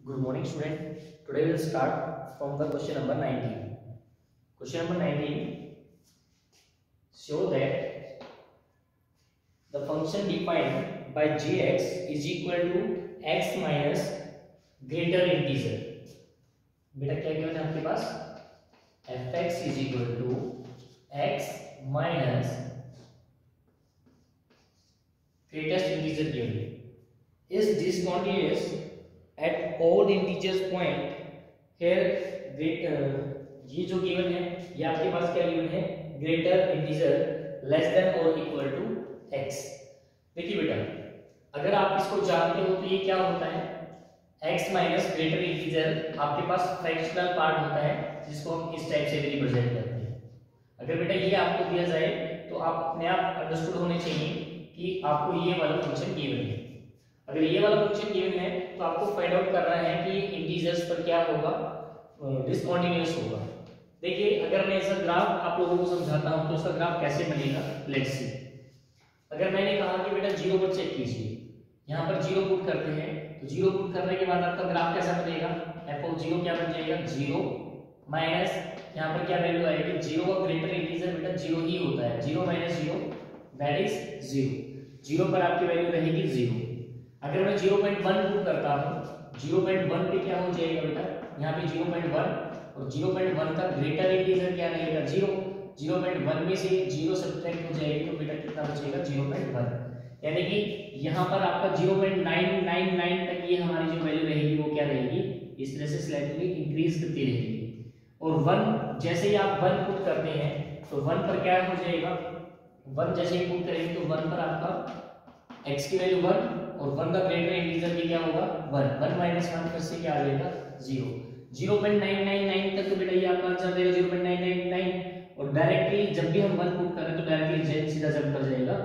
Good morning, student. Today we will start from the question number 19. Question number 19 show that the function defined by gx is equal to x minus greater integer. बेटा क्या given है आपके पास fx is equal to x minus greatest integer given है. Is discontinuous at odd integers point. Here ये जो given है ये आपके पास क्या गिवन है ग्रेटर इंटीजर लेस देन और इक्वल टू x. देखिए बेटा अगर आप इसको जानते हो तो ये क्या होता है x माइनस ग्रेटर इंटीजर आपके पास फ्रैक्शनल पार्ट होता है जिसको हम इस टाइप से रिप्रेजेंट करते हैं. अगर बेटा ये आपको दिया जाए तो आप अपने आप अंडरस्टूड होने चाहिए कि आपको ये वाला फंक्शन गिवन है. अगर ये वाला फंक्शन गिवन है तो आपको फाइंड आउट करना है कि इंटीजर्स पर क्या होगा डिसकंटीन्यूअस होगा. देखिए अगर मैं इसका ग्राफ आप लोगों को समझाता हूं तो इसका ग्राफ कैसे बनेगा लेट्स सी. अगर मैंने कहा कि बेटा 0 पर चेक कीजिए यहां पर 0 पुट करते हैं तो 0 पुट करने के बाद आपका ग्राफ कैसा बनेगा f ऑफ 0 क्या बन जाएगा 0 माइनस यहां पर क्या वैल्यू आएगी 0 का ग्रेटर इंटीजर बेटा 0 ही होता है 0 माइनस 0 दैट इज 0 0 पर आपकी वैल्यू रहेगी 0. अगर मैं 0.1 पुट करता हूं 0.1 पे क्या हो जाएगा बेटा यहाँ पे 0.1 और 0.1 का ग्रेटर इंटीजर क्या रहेगा 0 0.1 में से 0 सब्ट्रैक्ट हो जाएगी तो बेटा कितना बचेगा 0.1. यानी कि यहाँ पर आपका 0.999 तक ये हमारी जो वैल्यू रहेगी वो क्या रहेगी इस तरह से स्लाइटली इंक्रीज करती रहेगी. और 1 जैसे ही आप 1 पुट करते हैं तो 1 पर क्या हो जाएगा 1 जैसे ही पुट करेंगे तो 1 पर आपका x की वैल्यू 1 और 1 का ग्रेटर इंटीजर भी क्या होगा 1 1 माइनस 1 फिर से क्या आ जाएगा 0 0.999 तक तो बेटा ये आपका आंसर देगा 0.999 और डायरेक्टली जब भी हम 1 पुट करें तो डायरेक्टली सीधा जंप कर जाएगा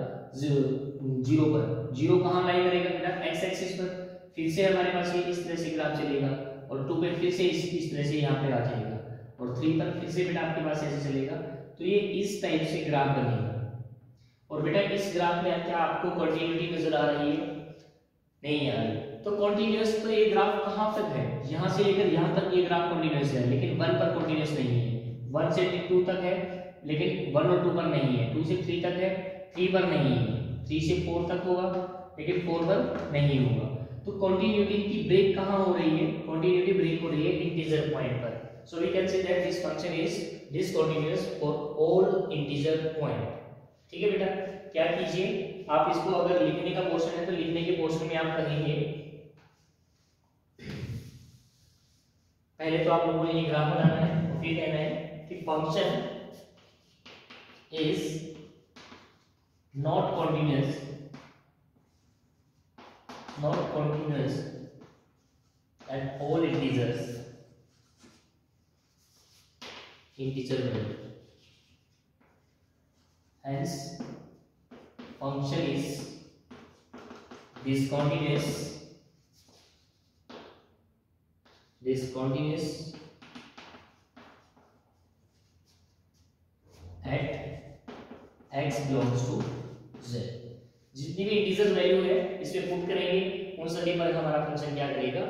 0 पर. 0 कहां लाई करेगा बेटा x एक्सिस पर. फिर से हमारे पास ये इस तरह से ग्राफ चलेगा और 2 पे फिर से इस तरह से यहां पे आ जाएगा और 3 पर फिर से बेटा आपके पास ऐसे चलेगा तो ये इस टाइप से ग्राफ बनेगा. और बेटा इस ग्राफ में क्या आपको कंटिन्यूटी नजर आ रही है नहीं आ रही. तो कंटीन्यूअस तो ये ग्राफ कहां तक है यहां से लेकर यहां तक ये ग्राफ कंटीन्यूअस है लेकिन 1 पर कंटीन्यूअस नहीं है. 1 से 2 तक है लेकिन 1 और 2 पर नहीं है. 2 से 3 तक है 3 पर नहीं है. 3 से 4 तक होगा लेकिन 4 पर नहीं होगा. तो कंटीन्यूटी की ब्रेक कहां हो रही है कंटीन्यूटी ब्रेक हो रही है इंटीजर पॉइंट पर. So we can say that this function is discontinuous for all integer point. ठीक है बेटा क्या कीजिए आप इसको अगर लिखने का पोर्शन है तो लिखने के पोर्शन में आप कहेंगे पहले तो आप लोगों ने ये ग्राफ बनाना है और फिर कहना है कि function is not continuous at all integer value. Hence, function is discontinuous at x belongs to z. जितनी भी इंटीजर वैल्यू है इसमें पुट करेंगे उन सभी पर हमारा फंक्शन क्या करेगा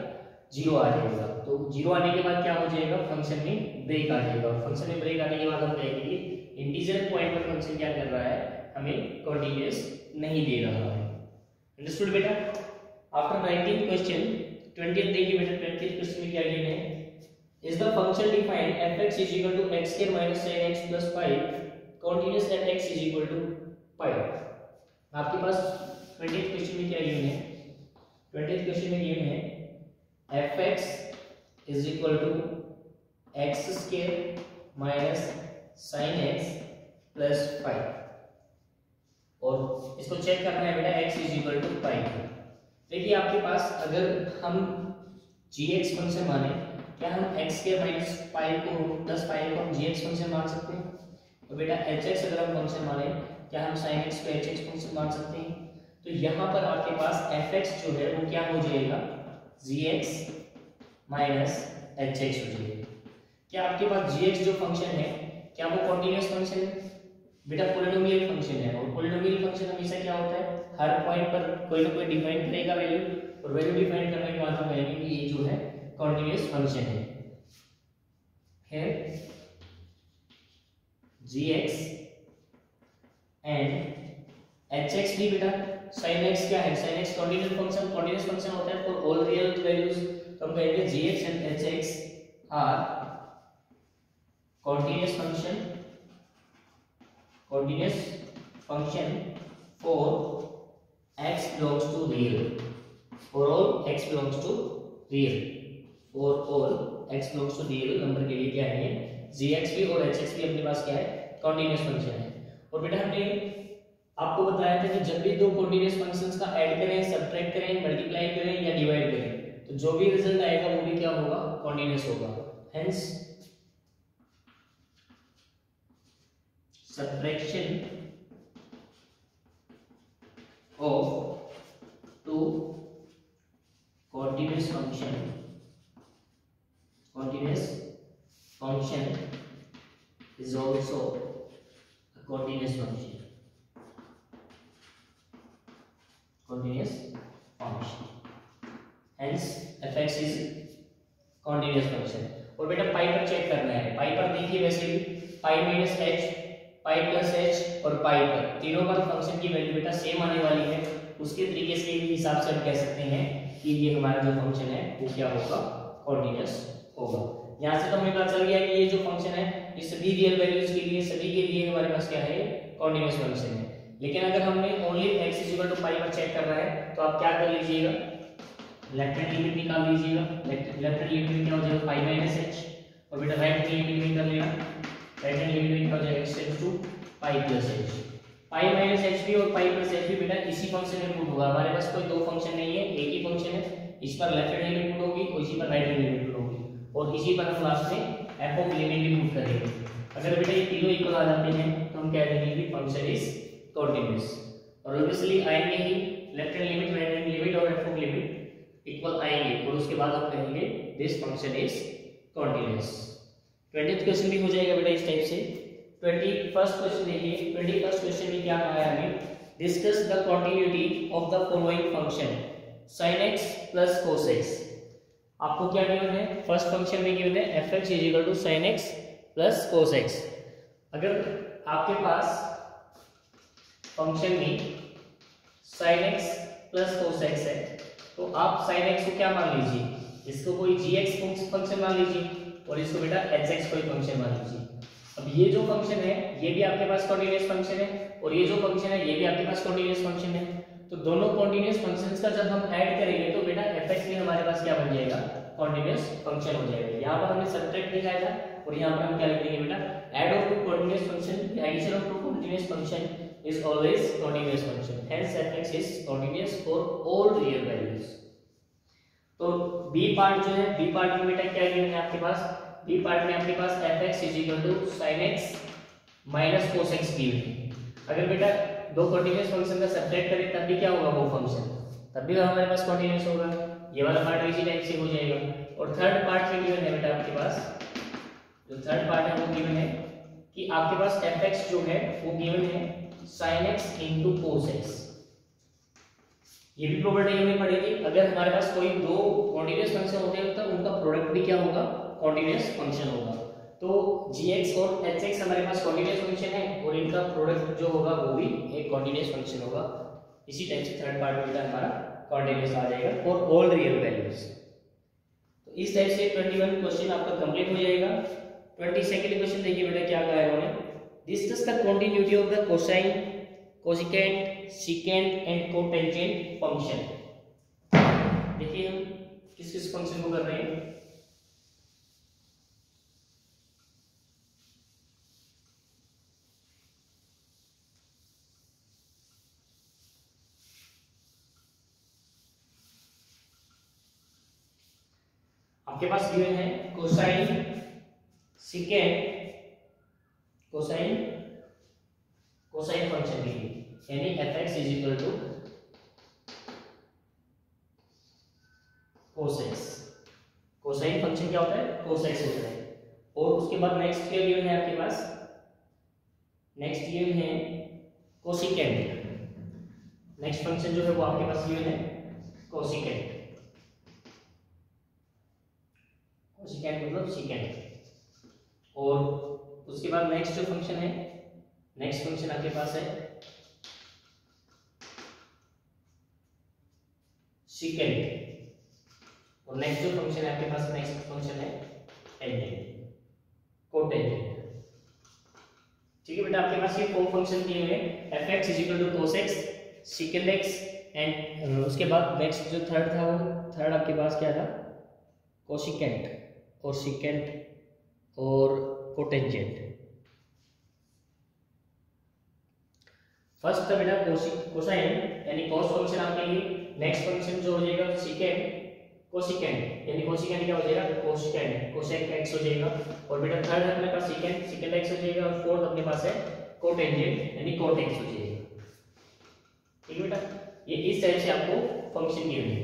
0 आ जाएगा. तो 0 आने के बाद क्या हो जाएगा फंक्शन में ब्रेक आ जाएगा. फंक्शन में ब्रेक आने के बाद हम कहेंगे इंटीजर पॉइंट पर फंक्शन क्या कर रहा है हमें कंटीन्यूअस नहीं दे रहा है. अंडरस्टूड बेटा. आफ्टर 19th क्वेश्चन 20th देखिए बेटा 20th क्वेश्चन में क्या गिवन है is the function defined fx is equal to x square minus sin x plus 5 continuous at x is equal to 5. आपके पास 20th क्वेश्चन में क्या गिवन है 20th क्वेश्चन में गिवन है fx is equal to x square minus sin x plus 5 और इसको check करना है बेटा x इज इक्वल टू 5. देखिए आपके पास अगर हम gx फंक्शन माने क्या हम x के माइनस पाई को प्लस पाई को हम gx फंक्शन मान सकते हैं. तो बेटा hx अगर हम फंक्शन माने क्या हम sin x को hx फंक्शन मान सकते हैं. तो यहाँ पर आपके पास fx जो है वो क्या हो जाएगा gx माइनस hx हो जाएगा. क्या आपके पास gx जो फंक्शन है क्या वो कंटीन्यूअस फंक्शन है बेटा पॉलिनोमियल फंक्शन है और पॉलिनोमियल फंक्शन हमेशा क्या होता है हर पॉइंट पर कोई ना कोई डिफाइन करेगा वैल्यू और वैल्यू डिफाइन करने के बाद हम कहेंगे कि ये जो है फंक्शन है gx एंड hx भी बेटा sin x क्या है, sin x कॉन्टिन्यूस फंक्शन होता है फॉर ऑल रियल वैल्यूज, तो हम कहेंगे gx and hx are continuous function for x belongs to real, for all x belongs to real, for all x belongs to real number के लिए क्या है, gx भी और hx भी अपने पास क्या है, कॉन्टिन्यूस फंक्शन है। और बेटा हमने आपको बताया था कि जब भी दो कॉन्टिन्यूस फंक्शंस का ऐड करें, सब्ट्रैक्ट करें, मल्टीप्लाई करें या डिवाइड करें, तो जो भी रिजल्ट आएगा वो भी क्या होगा, कॉन्टिन्यूस होगा। Hence subtraction of two continuous function is also a continuous function, hence fx is continuous function। और बेटा पाई पर चेक करना है, पाई पर देखिए वैसे भी पाई माइनस h, पाई प्लस h और पाई पर तीनों पर फंक्शन की वैल्यू बेटा सेम आने वाली है, उसके तरीके से हिसाब से हम कह सकते हैं कि ये हमारा जो फंक्शन है वो क्या होगा, कॉन्टिन्यूस होगा। यहाँ से तो हमें पता चल गया कि ये जो फंक्शन है ये सभी रियल वैल्यूज के लिए, सभी के लिए हमारे पास क्या है, कॉन्टिन्यूस फंक्शन है। लेकिन अगर हमने ओनली x इक्वल टू पाई पर चेक करना है तो आप क्या कर लीजिएगा, लेफ्ट हैंड लिमिट निकाल लीजिएगा, लेफ्ट हैंड लिमिट में क्या हो जाएगा, पाई माइनस h, और बेटा राइट हैंड लिमिट में कर लेना, राइट हैंड लिमिट में क्या हो जाएगा, x tends to pi plus h। Pi minus h भी और पाई प्लस h भी बेटा इसी फंक्शन में पुट होगा, हमारे पास कोई दो फंक्शन नहीं है, एक ही फंक्शन है, इस पर लेफ्ट हैंड लिमिट पुट होगी और इसी पर राइट हैंड लिमिट पुट होगी, और इसी पर हम लास्ट में f ऑफ लिमिट भी पुट करेंगे। अगर बेटा ये तीनों इक्वल आ जाते हैं तो हम कह देंगे कि फंक्शन इज कॉन्टिन्यूस, और ऑब्वियसली आएंगे ही left hand limit, right hand limit और f ऑफ लिमिट इक्वल आएंगे, और उसके बाद हम कहेंगे this function is continuous. 20th question भी हो जाएगा बेटा इस टाइप से। 21st क्वेश्चन देखिए, 21st क्वेश्चन में क्या कहा है हमें, discuss the continuity of the following function sin x plus cos x। आपको क्या गिवन है, फर्स्ट फंक्शन में गिवन है fx is equal to sin x plus cos x। अगर आपके पास फंक्शन में sin x plus cos x है तो आप sin x को क्या मान लीजिए, इसको कोई gx फंक्शन मान लीजिए और इसको बेटा hx कोई फंक्शन मान लीजिए। अब ये जो फंक्शन है ये भी आपके पास कॉन्टिन्यूस फंक्शन है और ये जो फंक्शन है ये भी आपके पास कॉन्टिन्यूस फंक्शन है, तो दोनों कॉन्टिन्यूस फंक्शंस का जब हम ऐड करेंगे तो बेटा fx भी हमारे पास क्या बन जाएगा, कॉन्टिन्यूस फंक्शन हो जाएगा। यहाँ पर हमने सब्ट्रैक्ट दिखाया था और यहाँ पर हम क्या लिख देंगे बेटा, add of two continuous function, addition of two continuous function is always continuous function, hence fx is continuous for all real values. तो बी पार्ट जो है, बी पार्ट में बेटा क्या गिवन है आपके पास, बी पार्ट में आपके पास fx is equal to sin x minus cos x given है। अगर बेटा दो कॉन्टिन्यूस फंक्शन का सब्ट्रैक्ट करें तब भी क्या होगा, वो फंक्शन तब भी हमारे पास कॉन्टिन्यूस होगा, ये वाला पार्ट इसी टाइप से हो जाएगा। और थर्ड पार्ट में गिवन है बेटा आपके पास, जो थर्ड पार्ट है वो गिवन है कि आपके पास fx जो है वो गिवन है sin x into cos x। ये भी प्रॉपर्टी हमें पड़ेगी, अगर हमारे पास कोई दो कॉन्टिन्यूस फंक्शन होते हैं तो उनका प्रोडक्ट भी क्या होगा, कॉन्टिन्यूस फंक्शन होगा। तो gx और hx हमारे पास कॉन्टिन्यूस फंक्शन है और इनका प्रोडक्ट जो होगा वो भी एक कॉन्टिन्यूस फंक्शन होगा। इसी टाइप से थर्ड पार्ट में हमारा कॉन्टिन्यूस आ जाएगा फॉर ऑल रियल वैल्यूज। तो इस टाइप से 21 क्वेश्चन आपका कंप्लीट हो जाएगा। 22nd क्वेश्चन देखिए बेटा क्या कहा है उन्होंने, discuss the continuity of the cosine, cosecant, secant and cotangent function. देखिए हम किस किस फंक्शन को कर रहे हैं, आपके पास गिवन है कोसाइन, सिकेंट, कोसाइन फंक्शन के लिए, यानी fx is equal to cos x। Cosine function क्या होता है, cos x होता है। और उसके बाद नेक्स्ट क्या गिवन है आपके पास, नेक्स्ट गिवन है कोसिकेंट। नेक्स्ट फंक्शन जो है वो आपके पास गिवन है कोसिकेंट। कोसिकेंट मतलब सीकेंट। और उसके बाद नेक्स्ट जो फंक्शन है, नेक्स्ट फंक्शन आपके पास है सीकेंट, और नेक्स्ट जो फंक्शन है आपके पास, नेक्स्ट फंक्शन है टेंजेंट, कोटेंजेंट। ठीक है बेटा, आपके पास ये 4 फंक्शन दिए हुए हैं, fx = cos x, secant x, and उसके बाद नेक्स्ट जो थर्ड था, वो थर्ड आपके पास क्या था, कोसिकेंट और सीकेंट और कोटेंजेंट। फर्स्ट था बेटा कोसाइन यानी cos फंक्शन आपके लिए, नेक्स्ट फंक्शन जो हो जाएगा सीकेंट कोसिकेंट यानी कोसिकेंट क्या हो जाएगा, कोसिकेंट कोसेक x हो जाएगा, और बेटा थर्ड अपने पास सीकेंट x हो जाएगा, और फोर्थ अपने पास है कोटेंजेंट यानी कोट x हो जाएगा। ठीक है बेटा, ये इस टाइप से आपको फंक्शन दिए हैं।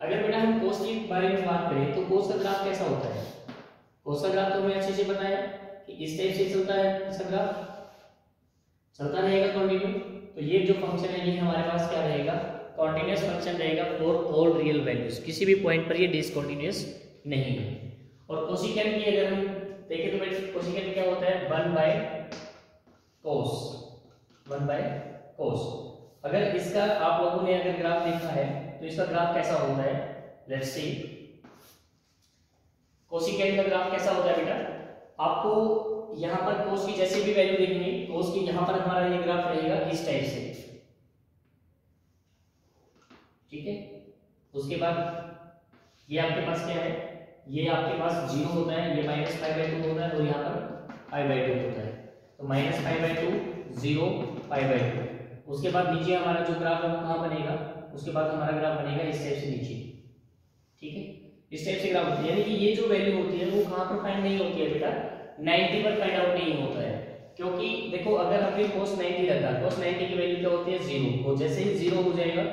अगर बेटा हम कोस के बारे में बात करें तो कोस का ग्राफ कैसा होता है, कोस का ग्राफ तो हमें अच्छे से पता है कि इस टाइप से चलता है, इसका ग्राफ चलता रहेगा कंटिन्यू। तो ये जो फंक्शन है ये हमारे पास क्या रहेगा, कॉन्टिन्यूअस फंक्शन रहेगा फॉर ऑल रियल वैल्यूज, किसी भी पॉइंट पर ये डिसकंटीन्यूअस नहीं है। और कोसिकेंट की अगर हम देखें तो बेटा कोसिकेंट क्या होता है, 1/cos। अगर इसका आप लोगों ने अगर ग्राफ देखा है तो इसका ग्राफ कैसा होता है, लेट्स सी कोसिकेंट का ग्राफ कैसा होता है बेटा, आपको यहाँ पर cos की जैसे भी वैल्यू देखनी, cos की यहाँ पर हमारा ये ग्राफ रहेगा इस टाइप से, ठीक है। उसके बाद ये आपके पास क्या है, ये आपके पास 0 होता है, ये -π/2 होता है, और यहाँ पर π/2 होता है, तो -π/2 0 π/2। उसके बाद नीचे हमारा जो ग्राफ है वो कहाँ बनेगा, उसके बाद हमारा ग्राफ बनेगा इस टाइप से नीचे, ठीक है, इस टाइप से ग्राफ होती है। यानी कि ये जो वैल्यू होती है वो कहाँ पर फाइंड नहीं होती है बेटा, 90 पर फाइंड आउट नहीं होता है, क्योंकि देखो अगर हमने cos 90 रखा, cos 90 की वैल्यू क्या होती है 0, और जैसे ही 0 हो जाएगा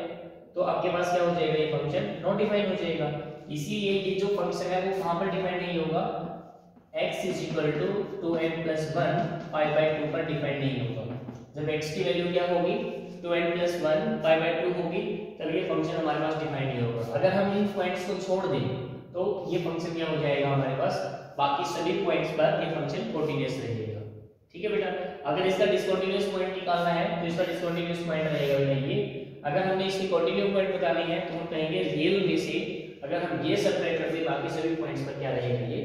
तो आपके पास क्या हो जाएगा, ये फंक्शन नॉट डिफाइन हो जाएगा। इसीलिए ये जो फंक्शन है वो कहाँ पर डिफाइन नहीं होगा, x = 2n+1 π/2 पर डिफाइन नहीं होगा। जब x की वैल्यू क्या होगी 2n+1 π/2 होगी तब ये फंक्शन हमारे पास डिफाइन नहीं होगा। अगर हम इन पॉइंट्स को छोड़ दें तो ये फंक्शन क्या हो जाएगा हमारे पास, बाकी सभी पॉइंट्स पर ये फंक्शन कंटीन्यूअस रहेगा। ठीक है बेटा, अगर इसका डिसकंटीन्यूअस पॉइंट निकालना है तो इसका डिसकंटीन्यूअस पॉइंट रहेगा बेटा ये। अगर हमने इसकी कंटीन्यू पॉइंट बतानी है तो हम कहेंगे रियल में से अगर हम ये सब्ट्रैक्ट कर दें बाकी सभी पॉइंट्स पर क्या रहेगा, ये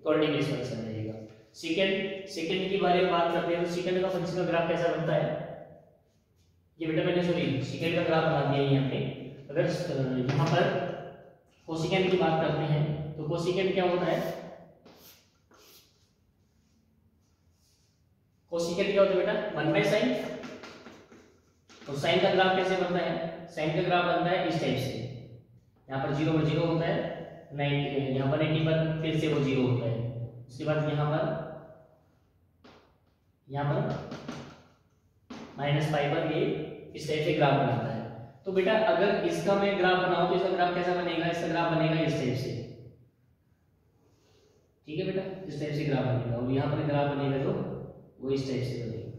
कंटीन्यूअस फंक्शन रहेगा। सेकंड के बारे में बात करते हैं तो सेकंड का फंक्शन का ग्राफ कैसा बनता है, ये बेटा मैंने सेकंड का ग्राफ बना दिया यहाँ पे। अगर यहाँ पर कोसिकेंट की बात करते हैं तो कोसिकेंट क्या होता है, कोसिकेंट क्या होता है बेटा 1/sin। तो साइन का ग्राफ कैसे बनता है, साइन का ग्राफ बनता है इस टाइप से, यहाँ पर 0 पर 0 होता है, 90 यहाँ पर 80 पर फिर से वो 0 होता है, उसके बाद यहाँ पर -π पर ये इस टाइप से ग्राफ बनाता है। तो बेटा अगर इसका मैं ग्राफ बनाऊं तो इसका ग्राफ कैसा बनेगा, इसका ग्राफ बनेगा इस टाइप से, ठीक है बेटा, इस टाइप से ग्राफ बनेगा, और यहाँ पर ग्राफ बनेगा तो वो इस टाइप से बनेगा,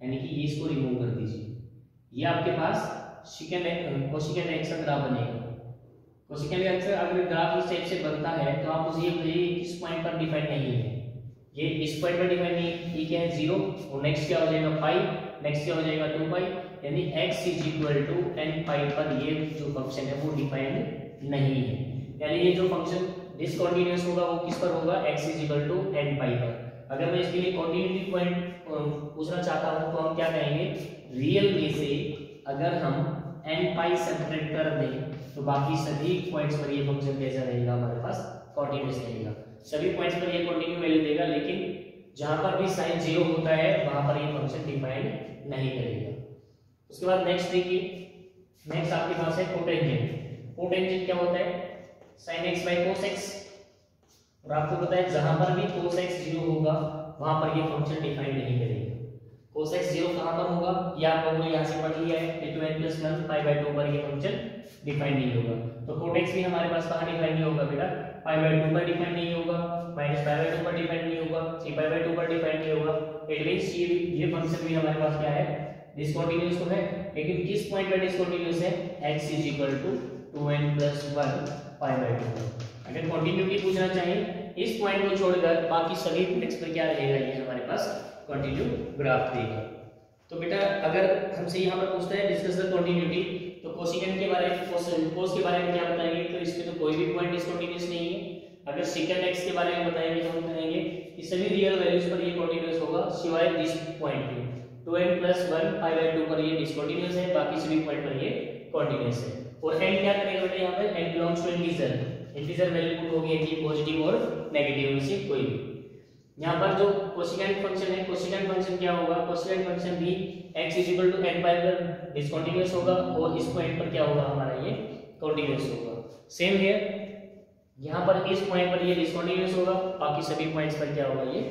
यानी कि ये इसको रिमूव कर दीजिए। ये आपके पास कोसिकेंट x का ग्राफ बनेगा। कोसिकेंट x अगर ग्राफ इस टाइप से बनता है तो आप उसे किस पॉइंट पर डिफाइन नहीं है, ये इस पॉइंट पर डिफाइन नहीं है, ये क्या है 0, और नेक्स्ट क्या हो जाएगा पाई, नेक्स्ट क्या हो जाएगा 2π, यानी x = nπ पर ये जो फंक्शन है वो डिफाइंड नहीं है। यानी ये जो फंक्शन डिसकंटीन्यूअस होगा वो किस पर होगा, x = nπ पर। अगर मैं इसके लिए कंटिन्यूटी पॉइंट पूछना चाहता हूं तो हम क्या कहेंगे, रियल में से अगर हम nπ सब्ट्रैक्ट कर दें तो बाकी सभी पॉइंट्स पर ये फंक्शन कैसा रहेगा, हमारे पास कंटीन्यूअस रहेगा, सभी पॉइंट्स पर ये कंटिन्यू वैल्यू देगा, लेकिन जहां पर भी साइन 0 होता है वहां पर ये फंक्शन डिफाइन नहीं करेगा। उसके बाद नेक्स्ट देखिए, नेक्स्ट आपके पास है कोटेंजेंट। कोटेंजेंट क्या होता है, sin x/cos x, और आपको पता है जहां पर भी cos x 0 होगा वहां पर ये फंक्शन डिफाइन नहीं करेगा। cos x 0 कहां पर होगा, ये आप लोगों ने यहां से पढ़ लिया है, 2n+1 π/2 पर ये फंक्शन डिफाइन नहीं होगा। तो cot x भी हमारे पास कहां डिफाइन नहीं होगा बेटा, π/2 पर डिफाइन नहीं होगा, -π/2 पर डिफाइन नहीं होगा, 3π/2 पर डिफाइन नहीं होगा। इट मींस ये फंक्शन भी हमारे पास क्या है, डिसकंटीन्यूअस तो है, लेकिन किस पॉइंट पर डिसकंटीन्यूअस है, x = 2n+1 π/2। अगर कंटिन्यूटी पूछना चाहिए इस पॉइंट को छोड़कर बाकी सभी पॉइंट्स पर क्या रहेगा, ये हमारे पास कंटिन्यू ग्राफ देगा। तो बेटा अगर हमसे यहाँ पर पूछता है डिस्कस द कंटिन्यूटी, तो कोसिकेंट के बारे में कोस के बारे में क्या बताएंगे, तो इसमें तो कोई भी पॉइंट डिसकंटीन्यूअस नहीं है। अगर सेकंड एक्स के बारे में बताएंगे तो हम कहेंगे कि सभी रियल वैल्यूज पर ये कंटीन्यूअस होगा सिवाय दिस पॉइंट पे 2n + 1 π/2 पर ये डिसकंटीन्यूअस है, बाकी सभी पॉइंट पर ये कंटीन्यूअस है। और n क्या करेगा बेटा, यहाँ पर n belongs to integer value put होगी कि पॉजिटिव और नेगेटिव में से कोई भी। यहाँ पर जो कोसिकेंट फंक्शन है, कोसिकेंट फंक्शन क्या होगा, कोसिकेंट फंक्शन भी x = n π पर डिसकंटीन्यूअस होगा और इस पॉइंट पर क्या होगा हमारा ये कंटीन्यूअस होगा। सेम है यहाँ पर इस पॉइंट पर ये डिसकंटीन्यूअस होगा, बाकी सभी पॉइंट्स पर क्या होगा ये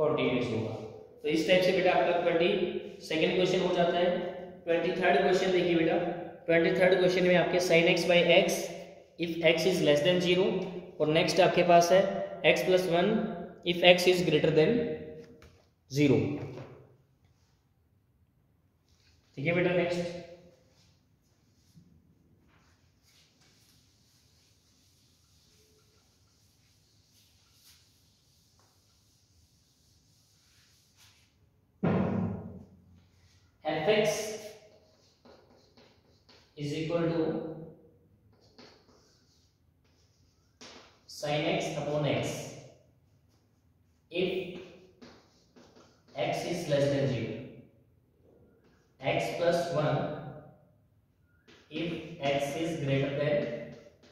कंटीन्यूअस होगा। तो इस टाइप से बेटा आपका 22nd क्वेश्चन हो जाता है। 23rd क्वेश्चन देखिए बेटा, 23rd क्वेश्चन में आपके sin x/x if x is less than 0 और नेक्स्ट आपके पास है x + 1 if x is greater than 0। ठीक है बेटा, next fx is equal to sin x upon x if x is less than 0, x + 1 if x is greater than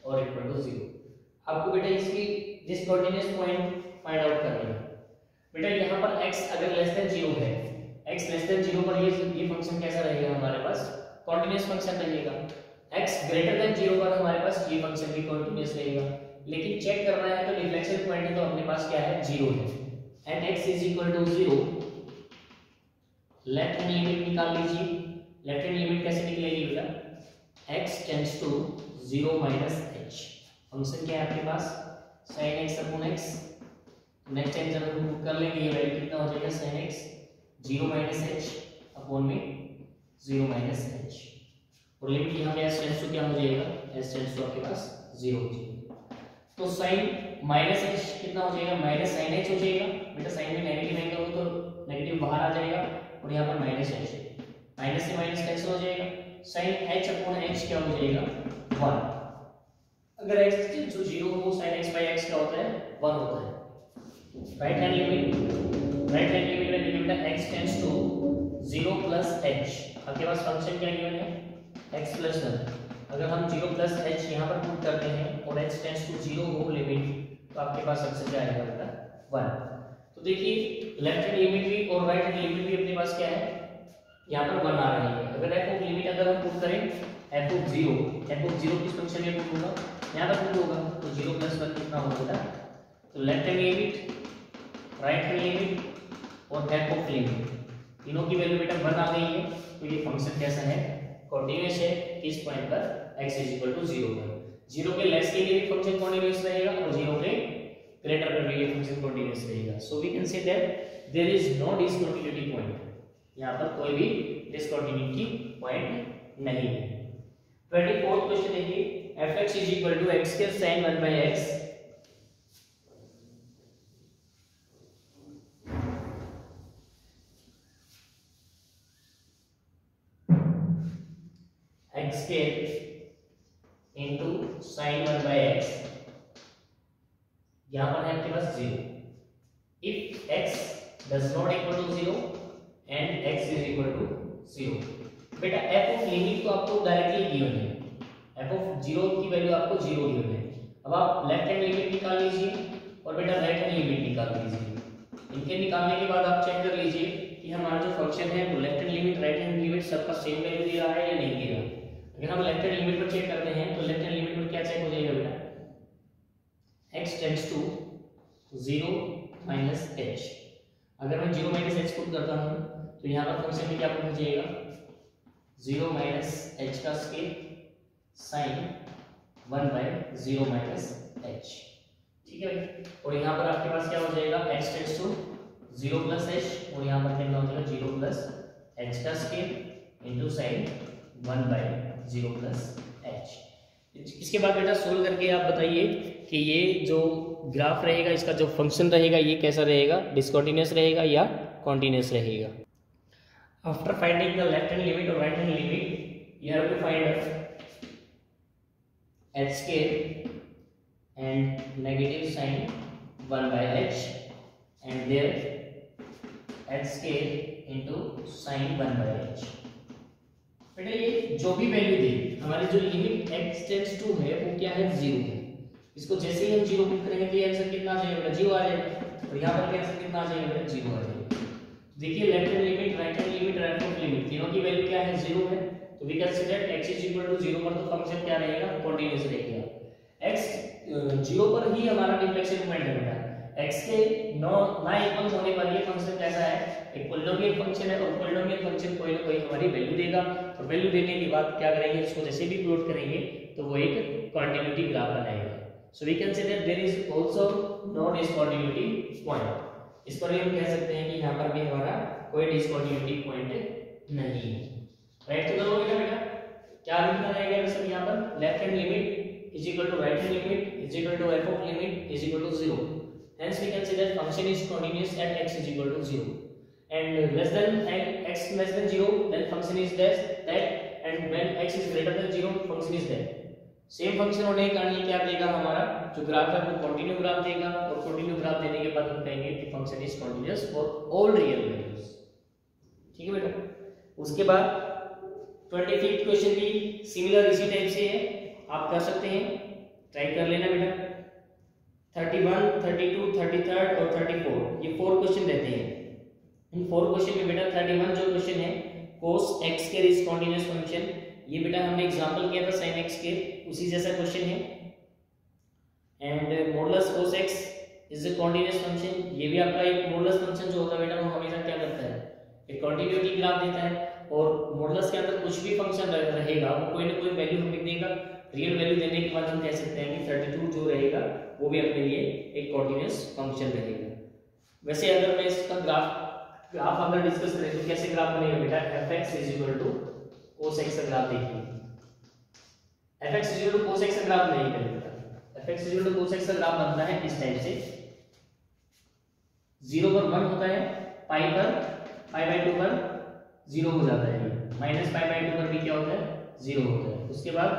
or equal to 0। आपको बेटा इसकी discontinuous point find out करना है। बेटा यहाँ पर x अगर लेस देन 0 है, x लेस देन 0 पर ये फंक्शन कैसा रहेगा हमारे पास, कंटीन्यूअस फंक्शन रहेगा। x ग्रेटर देन 0 पर हमारे पास ये फंक्शन भी कंटीन्यूअस रहेगा, लेकिन चेक करना है तो डिफ्लेक्शन पॉइंट है तो अपने पास क्या है 0 है and x = 0। Left hand limit निकाल लीजिए। लेफ्ट हैंड लिमिट कैसे निकलेगी बेटा, x tends to 0 - h। Function क्या है आपके पास sin x / x। Next time जब हम पुट कर लेंगे ये वैल्यू कितना हो जाएगा sin x 0 - h अपॉन में 0 - h और लिमिट यहाँ पे s टेंड्स टू क्या हो जाएगा, s टेंड्स टू आपके पास 0 हो जाएगा। तो sin -h कितना हो जाएगा, -sin h हो जाएगा। बेटा साइन में नेगेटिव एंगल हो तो नेगेटिव बाहर आ जाएगा और यहाँ पर -h, माइनस से माइनस कैंसिल हो जाएगा। sin h अपॉन h क्या हो जाएगा 1। अगर x टेंड्स टू 0 हो sin x/x क्या होता है 1 होता है। राइट हैंड लिमिट में देखिए बेटा x टेंड्स टू 0 + h। आपके पास फंक्शन क्या गिवन है x + 1। अगर हम 0 + h यहाँ पर पुट करते हैं और x टेंड्स टू 0 हो लिमिट, तो आपके पास आंसर क्या आएगा बेटा 1। तो देखिए लेफ्ट हैंड लिमिट भी और राइट हैंड लिमिट भी अपने पास क्या है यहाँ पर 1 आ रही है। अगर f ऑफ लिमिट अगर हम पुट करें f ऑफ 0 किस फंक्शन में पुट होगा, यहाँ पर पुट होगा, तो 0 + 1 कितना होगा बेटा, तो left hand limit, right hand limit और f ऑफ लिमिट तीनों की वैल्यू बेटा 1 आ गई है। तो ये फंक्शन कैसा है कंटीन्यूअस है किस पॉइंट पर x = 0 पर। 0 के लेस के लिए भी फंक्शन कंटीन्यूअस रहेगा और 0 के ग्रेटर पर भी ये फंक्शन कंटीन्यूअस रहेगा। So we can say that there is no discontinuity point, यहाँ पर कोई भी डिसकंटिन्यूटी पॉइंट नहीं है। 24th क्वेश्चन देखिए, fx = x² sin 1/x x² into sin 1/x, यहाँ पर है आपके पास 0 if x does not equal to 0 and x is equal to 0। बेटा f ऑफ लिमिट तो आपको डायरेक्टली गिवन है, f ऑफ 0 की वैल्यू आपको 0 गिवन है। अब आप लेफ्ट हैंड लिमिट निकाल लीजिए और बेटा राइट हैंड लिमिट निकाल लीजिए। इनके निकालने के बाद आप चेक कर लीजिए कि हमारा जो फंक्शन है वो left hand limit right hand limit सबका सेम वैल्यू दे रहा है या नहीं दे रहा। अगर हम लेफ्ट हैंड लिमिट पर चेक करते हैं तो लेफ्ट हैंड लिमिट पर क्या चेक हो जाएगा बेटा, x टेंड्स टू 0 - h। अगर मैं 0 - h पुट करता हूं तो यहाँ पर फंक्शन में क्या पुट हो जाएगा 0 - h का स्क्वायर sin 1/0 - h। ठीक है, और यहाँ पर आपके पास क्या हो जाएगा x टेंड्स टू 0 + h और यहाँ पर कितना हो जाएगा 0 + h का स्क्वायर इनटू sin 1/0 + h। इसके बाद बेटा सोल्व करके आप बताइए कि ये जो ग्राफ रहेगा, इसका जो फंक्शन रहेगा, ये कैसा रहेगा, डिसकंटिन्यूअस रहेगा या कॉन्टिन्यूअस रहेगा। After finding the left hand limit और right hand limit, you have to find h square and negative sign 1 by h and there h square into sin 1 by h। बेटा ये जो भी वैल्यू दे, हमारी जो लिमिट x टेंड्स टू है वो क्या है, 0 है। इसको जैसे ही हम 0 पुट करेंगे तो ये आंसर कितना आ जाएगा, 0 आ जाएगा। और यहाँ पर आंसर कितना आ जाएगा, 0 आ जाएगा। देखिए left hand limit, right hand limit, right hand limit तीनों की वैल्यू क्या है, 0 है। तो we can say that x is equal to 0 पर तो फंक्शन क्या रहेगा, कंटीन्यूअस रहेगा। x 0 पर ही हमारा डिफ्लेक्शन पॉइंट है बेटा। x के ना इक्वल होने पर ये फंक्शन कैसा है, एक पॉलिनोमियल फंक्शन है और पॉलिनोमियल फंक्शन कोई ना कोई हमारी वैल्यू देगा। और वैल्यू देने के बाद क्या करेंगे, इसको जैसे भी प्लॉट करेंगे तो वो एक कंटिन्यूटी ग्राफ बनाएगा। So we can say that there is also no discontinuity point. इस पर हम कह सकते हैं कि यहाँ पर भी हमारा कोई डिसकंटिन्यूटी पॉइंट नहीं है। राइट तो करोगे क्या बेटा, क्या लिखना रहेगा सर, यहाँ पर left hand limit is equal to right hand limit is equal to f of limit is equal to 0। Hence we can say that function is continuous at x is equal to 0 and less than x less than 0 then function is that and when x is greater than 0 function is that। Same function होने के कारण ये क्या देगा, हमारा जो graph है वो कंटिन्यू ग्राफ देगा। और कंटिन्यू ग्राफ देने के बाद हम कहेंगे कि function is continuous for all real values. ठीक है बेटा। उसके बाद 25th क्वेश्चन भी सिमिलर इसी टाइप से है, आप कर सकते हैं, ट्राई कर लेना बेटा। 31, 32, 33 और 34 ये 4 क्वेश्चन रहते हैं। इन 4 क्वेश्चन में बेटा 31 जो क्वेश्चन है cos x square is continuous function, ये बेटा हमने एग्जांपल किया था sin x स्क्वायर, उसी जैसा क्वेश्चन है। And modulus cos x is a continuous function, ये भी आपका एक मॉडुलस फंक्शन जो होता है बेटा वो हमेशा क्या करता है, एक कंटीन्यूटी ग्राफ देता है। और मॉडुलस के अंदर कुछ भी फंक्शन रहेगा वो कोई ना कोई वैल्यू हमें देगा। रियल वैल्यू देने के बाद हम कह सकते हैं कि 32 जो रहेगा वो भी अपने लिए एक कंटीन्यूअस फंक्शन रहेगा। वैसे अगर मैं इसका ग्राफ अगर डिस्कस करें तो कैसे ग्राफ बनेगा बेटा, fx is equal to cos x का ग्राफ देखिए। fx is equal to cos x का ग्राफ नहीं करेगा, fx is equal to cos x का ग्राफ बनता है इस टाइप से। 0 पर 1 होता है, पाई पर π/2 पर 0 हो जाता है, माइनस π/2 पर भी क्या होता है, 0 होता है। उसके बाद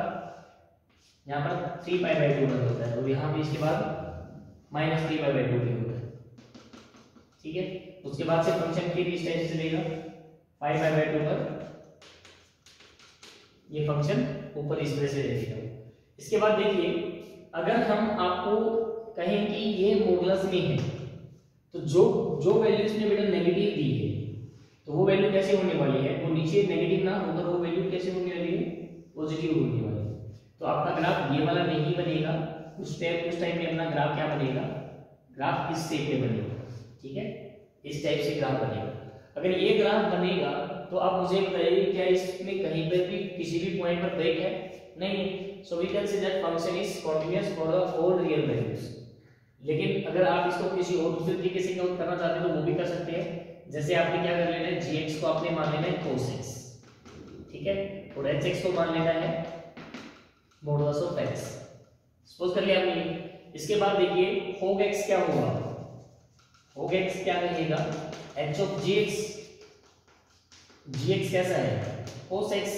यहाँ पर 3π/2 पर होता है और यहाँ पे इसके बाद माइनस 3π/2 भी होता है। ठीक है। उसके बाद से फंक्शन फिर इस टाइप से चलेगा, π/2 पर ये फंक्शन ऊपर इस तरह से रहेगा। इसके बाद देखिए अगर हम आपको कहें कि ये मॉडुलस में है तो जो वैल्यू इसने बेटा नेगेटिव दी है तो वो वैल्यू कैसे होने वाली है, वो नीचे नेगेटिव ना होकर वो वैल्यू कैसे होने वाली है, पॉजिटिव होने वाली है। तो आपका ग्राफ ये वाला नहीं बनेगा, उस टाइप में अपना ग्राफ क्या बनेगा, ग्राफ इस शेप में बनेगा। ठीक है, इस टाइप से ग्राफ बनेगा। अगर ये ग्राफ बनेगा तो आप मुझे बताइए क्या इसमें कहीं पर भी किसी भी पॉइंट पर ब्रेक है, नहीं। So we can say that function is continuous for the whole real values. लेकिन अगर आप इसको किसी और दूसरे तरीके से काउंट करना चाहते हैं तो वो भी कर सकते हैं। जैसे आपने क्या कर लेना है, gx को आपने मान लेना है cos x, ठीक है, और hx को मान लेना है मॉडुलस ऑफ x, सपोज कर लिया आपने। इसके बाद देखिए hog x क्या होगा, hog x क्या रहेगा, h ऑफ gx, gx कैसा है cos x,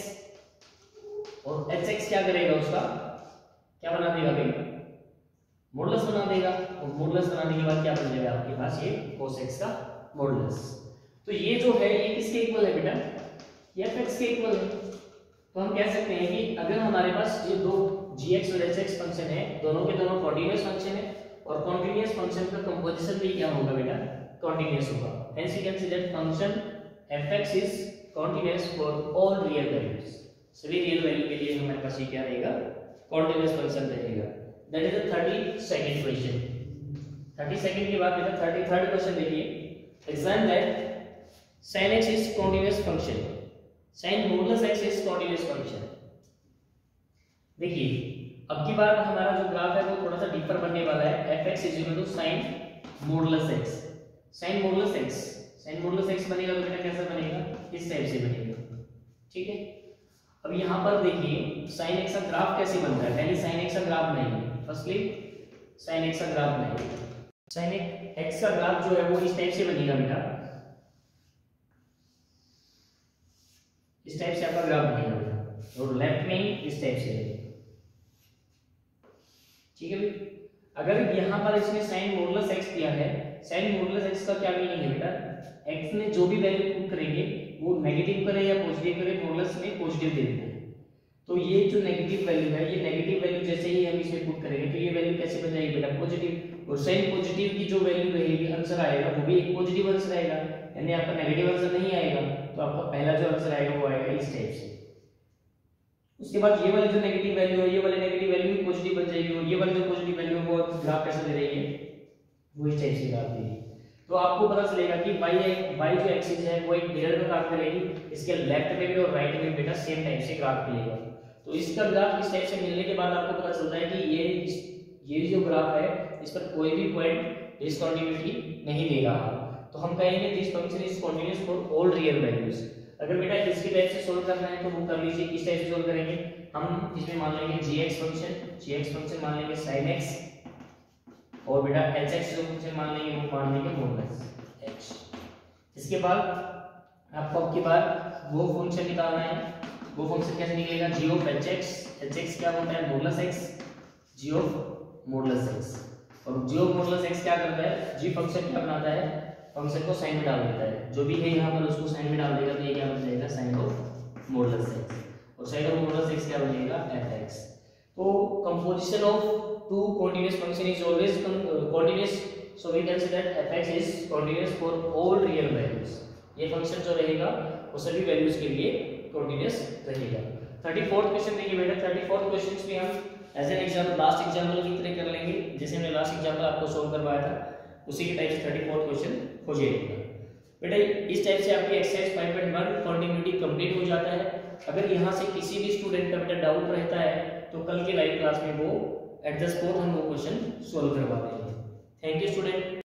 और hx क्या करेगा, उसका क्या बना देगा भाई, मॉडुलस बना देगा। और मॉडुलस बनाने के बाद क्या बन जाएगा आपके पास, ये cos x का मॉडुलस। तो ये जो है ये किसके इक्वल है बेटा, ये fx के इक्वल है। तो हम कह सकते हैं कि अगर हमारे पास ये दो gx और hx फंक्शन है, दोनों के दोनों कंटीन्यूअस फंक्शन है और कंटीन्यूअस फंक्शन का कंपोजिशन भी क्या होगा बेटा, कंटीन्यूअस होगा। Hence we can say that function fx is continuous for all real values. सभी रियल वैल्यू के लिए हमारे पास ये क्या रहेगा, कंटीन्यूअस फंक्शन रहेगा। That is the 32nd question. 32nd के बाद बेटा 33rd क्वेश्चन देखिए, exam that sin x is continuous function, sin modulus x is continuous function। देखिए अब की बार हमारा जो ग्राफ है वो थोड़ा सा डीपर बनने वाला है। fx is equal to sin modulus x, sin modulus x, sin modulus x बनेगा तो बेटा कैसा बनेगा, इस टाइप से बनेगा। ठीक है, अब यहाँ पर देखिए sin x का ग्राफ कैसे बनता है, पहले sin x का ग्राफ नहीं है। फर्स्टली sin x का ग्राफ बनाएंगे। sin x का ग्राफ जो है वो इस टाइप से बनेगा बेटा, इस टाइप से आपका ग्राफ बनेगा बेटा, और लेफ्ट में इस टाइप से, ठीक है भाई। अगर यहाँ पर इसने sin मॉडुलस x दिया है, sin मॉडुलस x का क्या मीनिंग है बेटा, x में जो भी वैल्यू पुट करेंगे वो नेगेटिव करे या पॉजिटिव करे, मॉडुलस में पॉजिटिव दे देना है। तो ये जो नेगेटिव वैल्यू है, ये नेगेटिव वैल्यू जैसे ही हम इसमें पुट करेंगे तो ये वैल्यू कैसे बन जाएगी बेटा, पॉजिटिव। और sin पॉजिटिव की जो वैल्यू रहेगी, आंसर आएगा वो भी एक पॉजिटिव आंसर आएगा, यानी आपका नेगेटिव आंसर नहीं आएगा। तो आपका पहला जो आंसर आएगा वो आएगा इस टाइप से। उसके बाद ये वाली जो नेगेटिव वैल्यू है, ये वाली नेगेटिव वैल्यू भी पॉजिटिव बन जाएगी, और ये वाली जो पॉजिटिव वैल्यू है वो ग्राफ कैसे दे रही है, वो इस टाइप से ग्राफ दे रही है। तो आपको पता चलेगा कि y जो एक्सिस है वो एक मिरर में ग्राफ करेगी, इसके लेफ्ट में भी और राइट में बेटा सेम टाइप से ग्राफ मिलेगा। तो इसका ग्राफ इस टाइप से मिलने के बाद आपको पता चलता है कि ये जो ग्राफ है इस पर कोई भी पॉइंट डिसकंटिन्यूटी नहीं दे रहा। तो हम कहेंगे this function is continuous for all real values. अगर बेटा इसकी टाइप से सोल्व करना है तो वो कर लीजिए, किस टाइप से सोल्व करेंगे, हम इसमें मान लेंगे gx फंक्शन मान लेंगे sin x, और बेटा hx जो फंक्शन मान लेंगे वो मान लेंगे मॉडुलस h। इसके बाद आपको अब की बार वो फंक्शन निकालना है, वो फंक्शन कैसे निकलेगा, g ऑफ hx क्या होता है, modulus x, g of modulus x। और g ऑफ मॉडुलस x क्या करता है, g फंक्शन क्या बनाता है, फंक्शन को साइन में डाल देता है, जो भी है यहाँ पर उसको साइन में डाल देगा, तो ये क्या बन जाएगा sin ऑफ मॉडुलस x, और sin ऑफ मॉडुलस x क्या बनेगा fx। तो composition of two continuous function is always continuous, so we can say that fx is continuous for all real values। ये फंक्शन जो रहेगा वो सभी वैल्यूज के लिए कंटीन्यूअस रहेगा। 34th क्वेश्चन देखिए बेटा, 34th क्वेश्चंस में हम as an example last example की तरह कर लेंगे, जैसे हमने लास्ट एग्जांपल आपको सॉल्व करवाया था उसी के टाइप से 34th क्वेश्चन हो जाएगा बेटा। इस टाइप से आपकी एक्सरसाइज 5.1 कंटिन्यूटी कंप्लीट हो जाता है। अगर यहाँ से किसी भी स्टूडेंट का बेटा डाउट रहता है तो कल के लाइव क्लास में वो एट द स्पॉट हम वो क्वेश्चन सोल्व करवा देंगे। Thank you student.